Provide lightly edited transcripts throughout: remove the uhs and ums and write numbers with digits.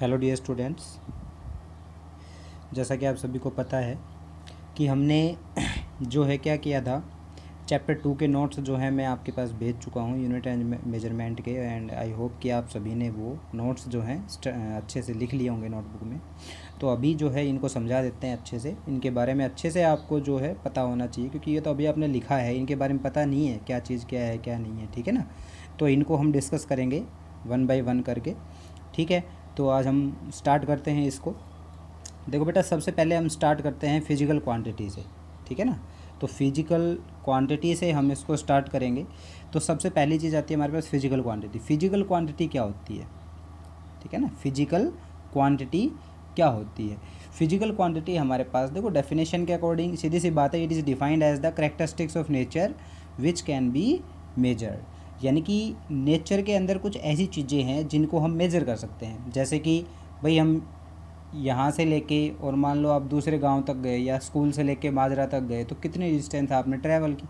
Hello dear students, जैसा कि आप सभी को पता है कि हमने जो है क्या किया था, चैप्टर 2 के नोट्स जो है मैं आपके पास भेज चुका हूँ यूनिट एंड मेजरमेंट के। एंड आई होप कि आप सभी ने वो नोट्स जो हैं अच्छे से लिख लिए होंगे नोटबुक में। तो अभी जो है इनको समझा देते हैं अच्छे से, इनके बारे में अच्छे से आपको जो है पता होना चाहिए, क्योंकि ये तो अभी आपने लिखा है, इनके बारे में पता नहीं है क्या चीज़ क्या है क्या नहीं है। ठीक है ना। तो इनको हम डिस्कस करेंगे वन बाय वन करके। ठीक है, तो आज हम स्टार्ट करते हैं इसको। देखो बेटा, सबसे पहले हम स्टार्ट करते हैं फिजिकल क्वांटिटी से। ठीक है ना। तो फिजिकल क्वांटिटी से हम इसको स्टार्ट करेंगे। तो सबसे पहली चीज़ आती है हमारे पास फिजिकल क्वांटिटी। फिजिकल क्वांटिटी क्या होती है? ठीक है ना। फिजिकल क्वांटिटी क्या होती है? फिजिकल क्वांटिटी हमारे पास देखो डेफिनेशन के अकॉर्डिंग सीधी सी बात है, it is defined as the characteristics of nature which can be measured. यानी कि नेचर के अंदर कुछ ऐसी चीज़ें हैं जिनको हम मेज़र कर सकते हैं। जैसे कि भाई हम यहाँ से लेके और मान लो आप दूसरे गांव तक गए या स्कूल से लेके माजरा तक गए, तो कितनी डिस्टेंस आपने ट्रैवल की।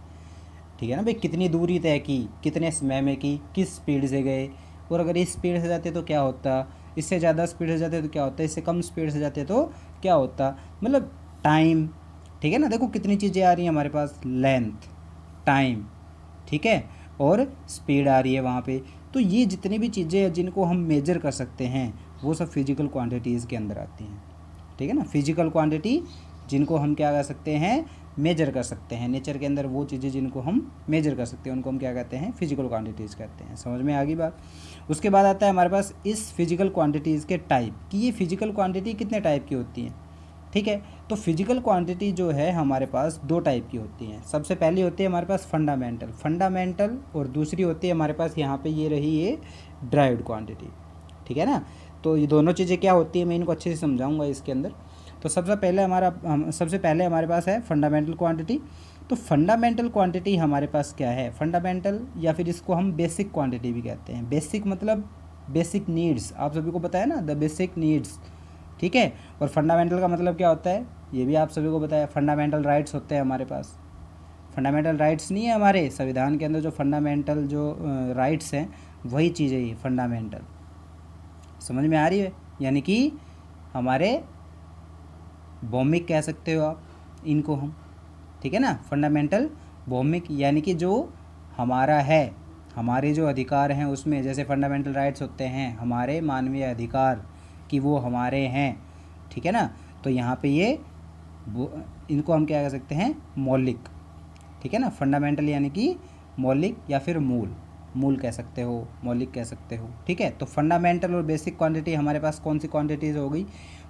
ठीक है ना भाई, कितनी दूरी तय की, कितने समय में की, किस स्पीड से गए। और अगर इस स्पीड से जाते तो क्या होता, इससे ज़्यादा स्पीड से जाते तो क्या होता, इससे कम स्पीड से जाते तो क्या होता, मतलब टाइम। ठीक है ना। देखो कितनी चीज़ें आ रही हैं हमारे पास, लेंथ, टाइम, ठीक है, और स्पीड आ रही है वहाँ पे। तो ये जितनी भी चीज़ें हैं जिनको हम मेजर कर सकते हैं वो सब फिजिकल क्वांटिटीज़ के अंदर आती हैं। ठीक है ना। फिजिकल क्वांटिटी जिनको हम क्या कर सकते हैं, मेजर कर सकते हैं। नेचर के अंदर वो चीज़ें जिनको हम मेजर कर सकते हैं उनको हम क्या कहते हैं, फिजिकल क्वांटिटीज़ कहते हैं। समझ में आ गई बात। उसके बाद आता है हमारे पास इस फिजिकल क्वांटिटीज़ के टाइप, कि ये फिजिकल क्वांटिटी कितने टाइप की होती हैं। ठीक है। तो फिजिकल क्वांटिटी जो है हमारे पास दो टाइप की होती हैं। सबसे पहली होती है हमारे पास फंडामेंटल, और दूसरी होती है हमारे पास यहाँ पे ये रही ये ड्राइव्ड क्वांटिटी। ठीक है ना। तो ये दोनों चीज़ें क्या होती है मैं इनको अच्छे से समझाऊंगा इसके अंदर। तो सबसे पहले हमारे पास है फंडामेंटल क्वांटिटी। तो फंडामेंटल क्वांटिटी हमारे पास क्या है, फंडामेंटल या फिर इसको हम बेसिक क्वांटिटी भी कहते हैं। बेसिक मतलब बेसिक नीड्स, आप सभी को पता है ना, द बेसिक नीड्स। ठीक है। और फंडामेंटल का मतलब क्या होता है ये भी आप सभी को पता है, फंडामेंटल राइट्स होते हैं हमारे पास। फंडामेंटल राइट्स नहीं है हमारे संविधान के अंदर, जो फंडामेंटल जो राइट्स हैं वही चीज़ है ये फंडामेंटल। समझ में आ रही है। यानी कि हमारे भौमिक कह सकते हो आप इनको हम। ठीक है ना। फंडामेंटल भौमिक यानी कि जो हमारा है, हमारे जो अधिकार हैं उसमें, जैसे फंडामेंटल राइट्स होते हैं हमारे मानवीय अधिकार कि वो हमारे हैं। ठीक है ना। तो यहाँ पे ये इनको हम क्या कह सकते हैं, मौलिक। ठीक है ना। फंडामेंटल यानी कि मौलिक या फिर मूल कह सकते हो, मौलिक कह सकते हो। ठीक है। तो फंडामेंटल और बेसिक क्वांटिटी हमारे पास कौन सी क्वांटिटीज़ हो गई,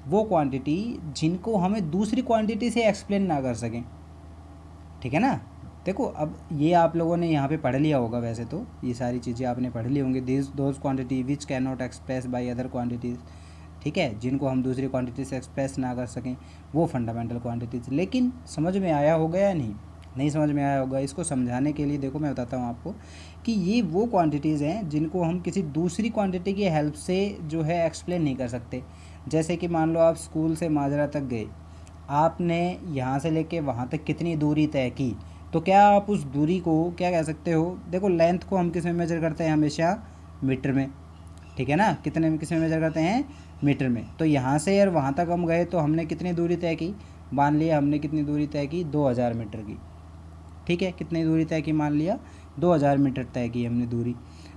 वो क्वांटिटी जिनको हमें दूसरी क्वांटिटी से एक्सप्लेन ना कर सकें। ठीक है ना। देखो अब ये आप लोगों ने यहाँ पे पढ़ लिया होगा, वैसे तो ये सारी चीज़ें आपने पढ़ ली होंगी। Those quantity which can not express by other quantities. ठीक है, जिनको हम दूसरी क्वांटिटी से एक्सप्रेस ना कर सकें वो फंडामेंटल क्वांटिटीज़। लेकिन समझ में आया होगा या नहीं समझ में आया होगा। इसको समझाने के लिए देखो मैं बताता हूँ आपको कि ये वो क्वांटिटीज़ हैं जिनको हम किसी दूसरी क्वांटिटी की हेल्प से जो है एक्सप्लेन नहीं कर सकते। जैसे कि मान लो आप स्कूल से माजरा तक गए, आपने यहाँ से लेके वहाँ तक कितनी दूरी तय की, तो क्या आप उस दूरी को क्या कह सकते हो, देखो लेंथ को हम किस में मेजर करते हैं, हमेशा मीटर में। ठीक है ना। कितने में किस में मेजर करते हैं, मीटर में। तो यहाँ से यार वहाँ तक हम गए तो हमने कितनी दूरी तय की, मान लिया हमने कितनी दूरी तय की, 2000 मीटर की। ठीक है, कितनी दूरी तय की, मान लिया 2000 मीटर तय की हमने दूरी।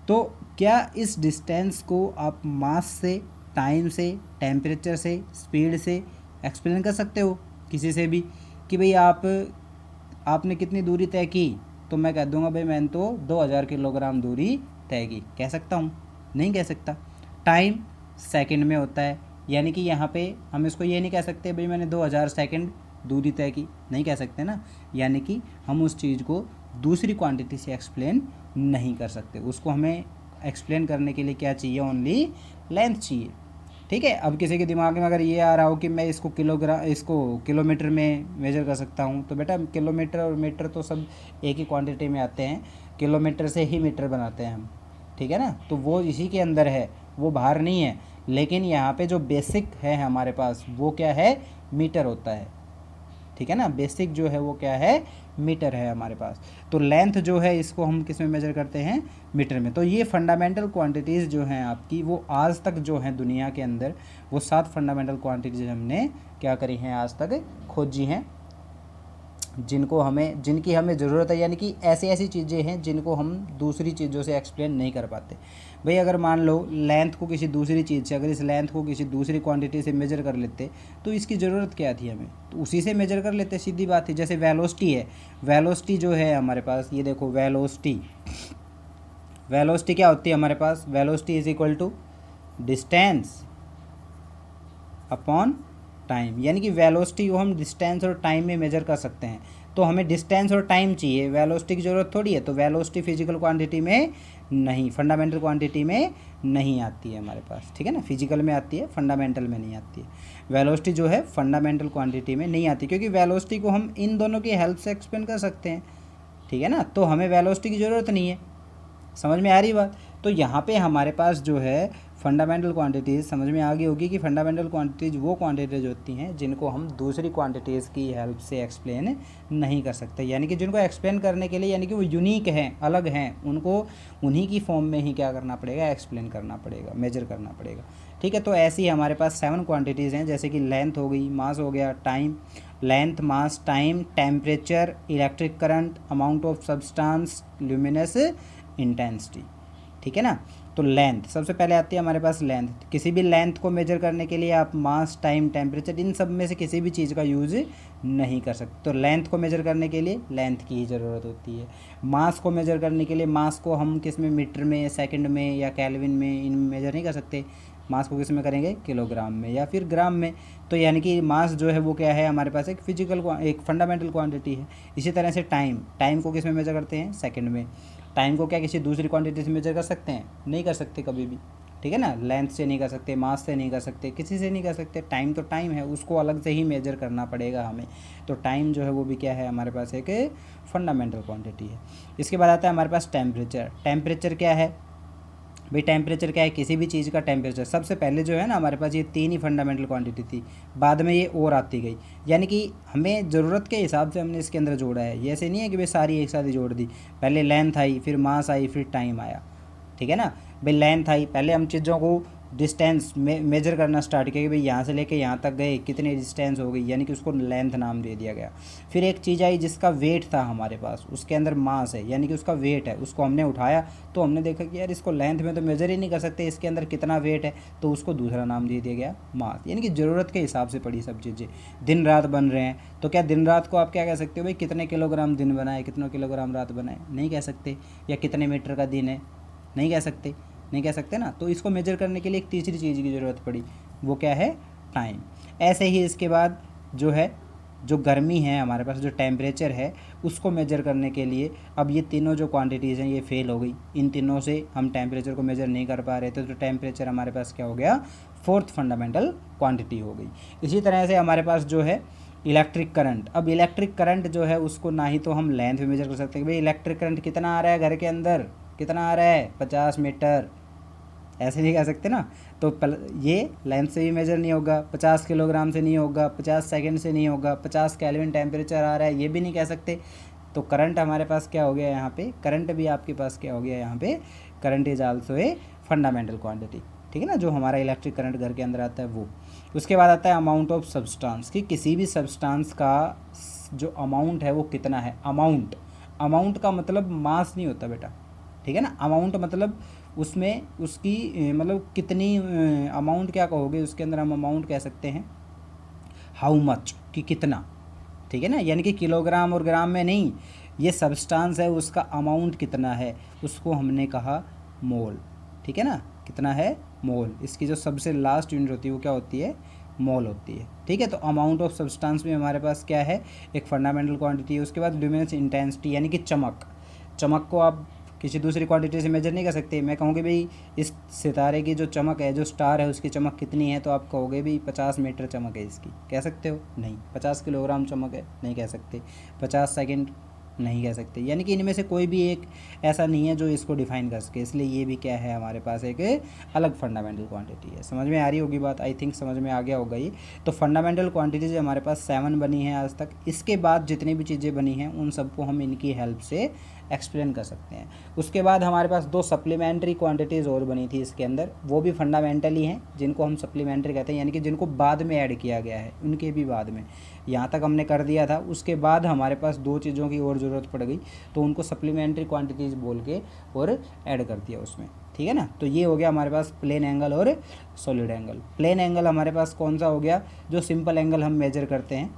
तो क्या इस डिस्टेंस को आप मास से, टाइम से, टेम्परेचर से, स्पीड से एक्सप्लेन कर सकते हो किसी से भी कि भाई आपने कितनी दूरी तय की, तो मैं कह दूंगा भाई मैंने तो 2000 किलोग्राम दूरी तय की, कह सकता हूँ? नहीं कह सकता। टाइम सेकंड में होता है, यानी कि यहाँ पे हम इसको ये नहीं कह सकते भाई मैंने 2000 सेकंड दूरी तय की, नहीं कह सकते ना। यानी कि हम उस चीज़ को दूसरी क्वांटिटी से एक्सप्लेन नहीं कर सकते। उसको हमें एक्सप्लेन करने के लिए क्या चाहिए, ओनली लेंथ चाहिए। ठीक है। अब किसी के दिमाग में अगर ये आ रहा हो कि मैं इसको किलोमीटर में मेजर कर सकता हूँ, तो बेटा किलोमीटर और मीटर तो सब एक ही क्वांटिटी में आते हैं, किलोमीटर से ही मीटर बनाते हैं हम। ठीक है ना। तो वो इसी के अंदर है, वो बाहर नहीं है। लेकिन यहाँ पे जो बेसिक है हमारे पास वो क्या है, मीटर होता है। ठीक है ना। बेसिक जो है वो क्या है, मीटर है हमारे पास। तो लेंथ जो है इसको हम किस में मेजर करते हैं, मीटर में। तो ये फंडामेंटल क्वांटिटीज़ जो हैं आपकी, वो आज तक जो हैं दुनिया के अंदर, वो 7 फंडामेंटल क्वांटिटीज़ हमने क्या करी हैं, आज तक खोजी हैं, जिनकी हमें ज़रूरत है। यानी कि ऐसी ऐसी चीज़ें हैं जिनको हम दूसरी चीज़ों से एक्सप्लेन नहीं कर पाते। भाई अगर मान लो लेंथ को किसी दूसरी चीज़ से, अगर इस लेंथ को किसी दूसरी क्वांटिटी से मेजर कर लेते तो इसकी ज़रूरत क्या थी हमें, तो उसी से मेजर कर लेते, सीधी बात है। जैसे वेलोसिटी है, वेलोसिटी जो है हमारे पास, ये देखो वेलोसिटी क्या होती है हमारे पास, velocity is equal to distance upon time. यानी कि वेलोसिटी को हम डिस्टेंस और टाइम में मेजर कर सकते हैं। तो हमें डिस्टेंस और टाइम चाहिए, वेलोसिटी की ज़रूरत थोड़ी है। तो वेलोसिटी फिजिकल क्वांटिटी में नहीं, फंडामेंटल क्वांटिटी में नहीं आती है हमारे पास, ठीक है ना। फिजिकल में आती है, फंडामेंटल में नहीं आती है। वेलोसिटी जो है फंडामेंटल क्वांटिटी में नहीं आती, क्योंकि वेलोसिटी को हम इन दोनों की हेल्प से एक्सप्लेन कर सकते हैं, ठीक है ना। तो हमें वेलोसिटी की ज़रूरत नहीं है। समझ में आ रही बात। तो यहाँ पे हमारे पास जो है फंडामेंटल क्वांटिटीज़, समझ में आ गई होगी कि फंडामेंटल क्वांटिटीज़ वो क्वांटिटीज़ होती हैं जिनको हम दूसरी क्वांटिटीज़ की हेल्प से एक्सप्लेन नहीं कर सकते। यानी कि जिनको एक्सप्लेन करने के लिए, यानी कि वो यूनिक हैं, अलग हैं, उनको उन्हीं की फॉर्म में ही क्या करना पड़ेगा, एक्सप्लेन करना पड़ेगा, मेजर करना पड़ेगा, ठीक है। तो ऐसी हमारे पास 7 क्वांटिटीज़ हैं, जैसे कि लेंथ हो गई, मास हो गया, time, length, mass, time, temperature, electric current, amount of substance, luminous intensity, ठीक है ना। तो लेंथ सबसे पहले आती है हमारे पास लेंथ। किसी भी लेंथ को मेजर करने के लिए आप मास, टाइम, टेम्परेचर, इन सब में से किसी भी चीज़ का यूज़ नहीं कर सकते। तो लेंथ को मेजर करने के लिए लेंथ की ही ज़रूरत होती है। मास को मेजर करने के लिए मास को हम किस में, मीटर में, सेकंड में या केल्विन में, इनमें मेजर नहीं कर सकते। मास को किस में करेंगे, किलोग्राम में या फिर ग्राम में। तो यानी कि मास जो है वो क्या है हमारे पास, एक फिजिकल, एक फंडामेंटल क्वांटिटी है। इसी तरह से टाइम को किस में मेजर करते हैं, सेकंड में। टाइम को क्या किसी दूसरी क्वांटिटी से मेजर कर सकते हैं, नहीं कर सकते कभी भी, ठीक है ना। लेंथ से नहीं कर सकते, मास से नहीं कर सकते, किसी से नहीं कर सकते। टाइम तो टाइम है, उसको अलग से ही मेजर करना पड़ेगा हमें। तो टाइम जो है वो भी क्या है हमारे पास, एक फंडामेंटल क्वांटिटी है। इसके बाद आता है हमारे पास टेम्परेचर। टेम्परेचर क्या है भाई, टेम्परेचर क्या है, किसी भी चीज़ का टेम्परेचर। सबसे पहले जो है ना हमारे पास ये 3 ही फंडामेंटल क्वांटिटी थी, बाद में ये और आती गई। यानी कि हमें ज़रूरत के हिसाब से हमने इसके अंदर जोड़ा है। ये ऐसे नहीं है कि भाई सारी एक साथ ही जोड़ दी। पहले लेंथ आई, फिर मास आई, फिर टाइम आया, ठीक है ना। भाई लेंथ आई, पहले हम चीज़ों को डिस्टेंस में मेजर करना स्टार्ट किया कि भाई यहाँ से लेके यहाँ तक गए कितनी डिस्टेंस हो गई, यानी कि उसको लेंथ नाम दे दिया गया। फिर एक चीज़ आई जिसका वेट था हमारे पास, उसके अंदर मास है, यानी कि उसका वेट है, उसको हमने उठाया तो हमने देखा कि यार इसको लेंथ में तो मेजर ही नहीं कर सकते, इसके अंदर कितना वेट है, तो उसको दूसरा नाम दे दिया गया मास। यानी कि ज़रूरत के हिसाब से पड़ी सब चीज़ें। दिन रात बन रहे हैं तो क्या दिन रात को आप क्या कह सकते हो भाई, कितने किलोग्राम दिन बनाए, कितने किलोग्राम रात बनाए, नहीं कह सकते। या कितने मीटर का दिन है, नहीं कह सकते ना। तो इसको मेजर करने के लिए एक तीसरी चीज़ की ज़रूरत पड़ी, वो क्या है, टाइम। ऐसे ही इसके बाद जो है, जो गर्मी है हमारे पास, जो टेम्परेचर है, उसको मेजर करने के लिए अब ये तीनों जो क्वांटिटीज़ हैं ये फेल हो गई। इन तीनों से हम टेम्परेचर को मेजर नहीं कर पा रहे थे, तो टेम्परेचर हमारे पास क्या हो गया, 4th फंडामेंटल क्वांटिटी हो गई। इसी तरह से हमारे पास जो है इलेक्ट्रिक करंट। अब इलेक्ट्रिक करंट जो है उसको ना ही तो हम लेंथ में मेजर कर सकते हैं, भाई इलेक्ट्रिक करंट कितना आ रहा है घर के अंदर, कितना आ रहा है, 50 मीटर, ऐसे नहीं कह सकते ना। तो ये लेंथ से भी मेजर नहीं होगा, 50 किलोग्राम से नहीं होगा, 50 सेकंड से नहीं होगा, 50 केल्विन टेम्परेचर आ रहा है, ये भी नहीं कह सकते। तो करंट हमारे पास क्या हो गया यहाँ पे, करंट भी आपके पास क्या हो गया यहाँ पे, current is also a fundamental quantity, ठीक है ना, जो हमारा इलेक्ट्रिक करंट घर के अंदर आता है वो। उसके बाद आता है अमाउंट ऑफ सब्सटेंस, कि किसी भी सब्सटेंस का जो अमाउंट है वो कितना है। अमाउंट का मतलब मास नहीं होता बेटा, ठीक है ना। अमाउंट मतलब उसमें उसकी मतलब कितनी, अमाउंट क्या कहोगे उसके अंदर, हम अमाउंट कह सकते हैं हाउ मच, कि कितना, ठीक है ना। यानी कि किलोग्राम और ग्राम में नहीं, ये सब्सटेंस है उसका अमाउंट कितना है, उसको हमने कहा मोल, ठीक है ना। कितना है, मोल। इसकी जो सबसे लास्ट यूनिट होती है वो क्या होती है, मोल होती है, ठीक है। तो अमाउंट ऑफ सब्सटेंस में हमारे पास क्या है, एक फंडामेंटल क्वांटिटी है। उसके बाद ल्यूमिनस इंटेंसिटी, यानी कि चमक को आप किसी दूसरी क्वांटिटी से मेजर नहीं कर सकते। मैं कहूँगी भाई इस सितारे की जो चमक है, जो स्टार है, उसकी चमक कितनी है, तो आप कहोगे भाई 50 मीटर चमक है इसकी, कह सकते हो, नहीं। 50 किलोग्राम चमक है, नहीं कह सकते। 50 सेकंड नहीं कह सकते, यानी कि इनमें से कोई भी एक ऐसा नहीं है जो इसको डिफाइन कर सके, इसलिए ये भी क्या है हमारे पास एक अलग फंडामेंटल क्वांटिटी है। समझ में आ रही होगी बात, आई थिंक समझ में आ गया होगा ये। तो फंडामेंटल क्वांटिटीज हमारे पास 7 बनी है आज तक। इसके बाद जितनी भी चीज़ें बनी हैं उन सबको हम इनकी हेल्प से एक्सप्लेन कर सकते हैं। उसके बाद हमारे पास 2 सप्लीमेंट्री क्वांटिटीज़ और बनी थी इसके अंदर, वो भी फंडामेंटल ही हैं, जिनको हम सप्लीमेंट्री कहते हैं, यानी कि जिनको बाद में ऐड किया गया है, उनके भी बाद में। यहाँ तक हमने कर दिया था, उसके बाद हमारे पास 2 चीज़ों की और ज़रूरत पड़ गई, तो उनको सप्लीमेंट्री क्वांटिटीज़ बोल के और ऐड कर दिया उसमें, ठीक है ना। तो ये हो गया हमारे पास प्लेन एंगल और सॉलिड एंगल। प्लेन एंगल हमारे पास कौन सा हो गया, जो सिंपल एंगल हम मेजर करते हैं,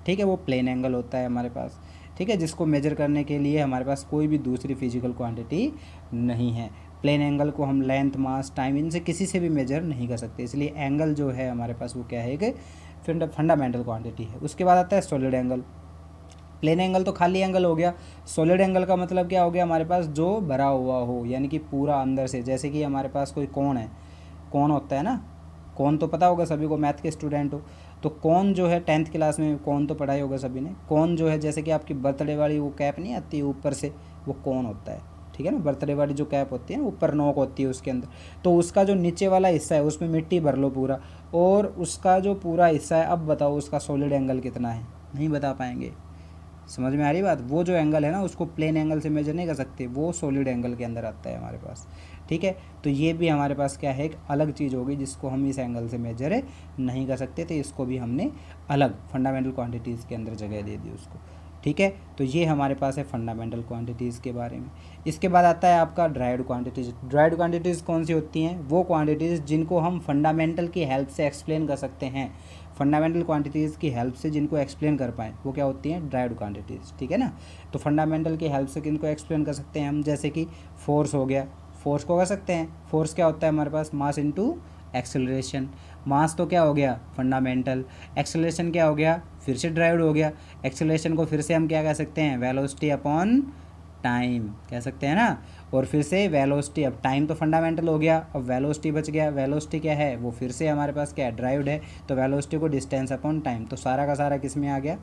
ठीक है, वो प्लेन एंगल होता है हमारे पास, ठीक है, जिसको मेजर करने के लिए हमारे पास कोई भी दूसरी फिजिकल क्वांटिटी नहीं है। प्लेन एंगल को हम लेंथ, मास, टाइम, इनसे किसी से भी मेजर नहीं कर सकते, इसलिए एंगल जो है हमारे पास वो क्या है, एक फंडामेंटल क्वांटिटी है। उसके बाद आता है सॉलिड एंगल। प्लेन एंगल तो खाली एंगल हो गया, सॉलिड एंगल का मतलब क्या हो गया, हमारे पास जो भरा हुआ हो, यानी कि पूरा अंदर से, जैसे कि हमारे पास कोई कोण है, कोण होता है ना, कोण तो पता होगा सभी को, मैथ के स्टूडेंट हो तो कोण जो है 10th क्लास में कोण तो पढ़ाई होगा सभी ने। कोण जो है जैसे कि आपकी बर्थडे वाली वो कैप नहीं आती है ऊपर से, वो कोण होता है, ठीक है ना। बर्थडे वाली जो कैप होती है ऊपर नोक होती है उसके अंदर, तो उसका जो नीचे वाला हिस्सा है उसमें मिट्टी भर लो पूरा, और उसका जो पूरा हिस्सा है, अब बताओ उसका सॉलिड एंगल कितना है, नहीं बता पाएंगे। समझ में आ रही बात, वो जो एंगल है ना उसको प्लेन एंगल से मेजर नहीं कर सकते, वो सॉलिड एंगल के अंदर आता है हमारे पास, ठीक है। तो ये भी हमारे पास क्या है, एक अलग चीज़ होगी जिसको हम इस एंगल से मेजर नहीं कर सकते, तो इसको भी हमने अलग फंडामेंटल क्वांटिटीज़ के अंदर जगह दे दी उसको, ठीक है। तो ये हमारे पास है फंडामेंटल क्वांटिटीज़ के बारे में। इसके बाद आता है आपका ड्राइव्ड क्वांटिटीज़। ड्राइव्ड क्वांटिटीज़ कौन सी होती हैं, वो क्वांटिटीज़ जिनको हम फंडामेंटल की हेल्प से एक्सप्लेन कर सकते हैं। फंडामेंटल क्वांटिटीज़ की हेल्प से जिनको एक्सप्लेन कर पाएँ वो क्या होती हैं, ड्राइव्ड क्वांटिटीज़, ठीक है ना। तो फंडामेंटल की हेल्प से किनको एक्सप्लेन कर सकते हैं हम, जैसे कि फोर्स हो गया, फोर्स को कर सकते हैं। फोर्स क्या होता है हमारे पास, मास इनटू एक्सेलरेशन। मास तो क्या हो गया, फंडामेंटल। एक्सेलरेशन क्या हो गया, फिर से ड्राइव्ड हो गया। एक्सेलरेशन को फिर से हम क्या कह सकते हैं, वेलोसिटी अपॉन टाइम कह सकते हैं ना। और फिर से वेलोसिटी, अब टाइम तो फंडामेंटल हो गया, अब वेलोसिटी बच गया। वेलोसिटी क्या है, वो फिर से हमारे पास क्या है, ड्राइव्ड है, तो वेलोसिटी को डिस्टेंस अपॉन टाइम, तो सारा का सारा किस में आ गया,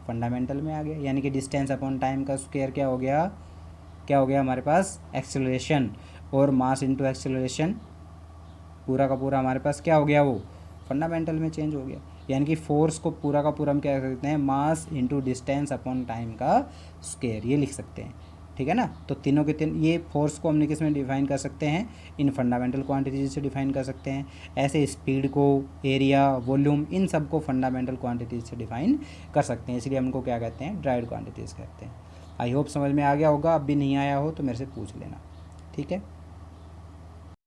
फंडामेंटल में आ गया। यानी कि डिस्टेंस अपॉन टाइम का स्क्वायर क्या हो गया, क्या हो गया हमारे पास, एक्सेलरेशन। और मास इनटू एक्सेलरेशन, पूरा का पूरा हमारे पास क्या हो गया, वो फंडामेंटल में चेंज हो गया। यानी कि फोर्स को पूरा का पूरा हम क्या कर सकते हैं, mass into distance upon time का स्क्वायर, ये लिख सकते हैं, ठीक है ना। तो तीनों के तीन, ये फोर्स को हमने किस में डिफाइन कर सकते हैं, इन फंडामेंटल क्वांटिटीज से डिफाइन कर सकते हैं। ऐसे स्पीड को, एरिया, वॉल्यूम, इन सब को फंडामेंटल क्वांटिटीज से डिफाइन कर सकते हैं, इसलिए हमको क्या कहते हैं, ड्राइव्ड क्वांटिटीज़ कहते हैं। आई होप समझ में आ गया होगा, अब भी नहीं आया हो तो मेरे से पूछ लेना, ठीक है।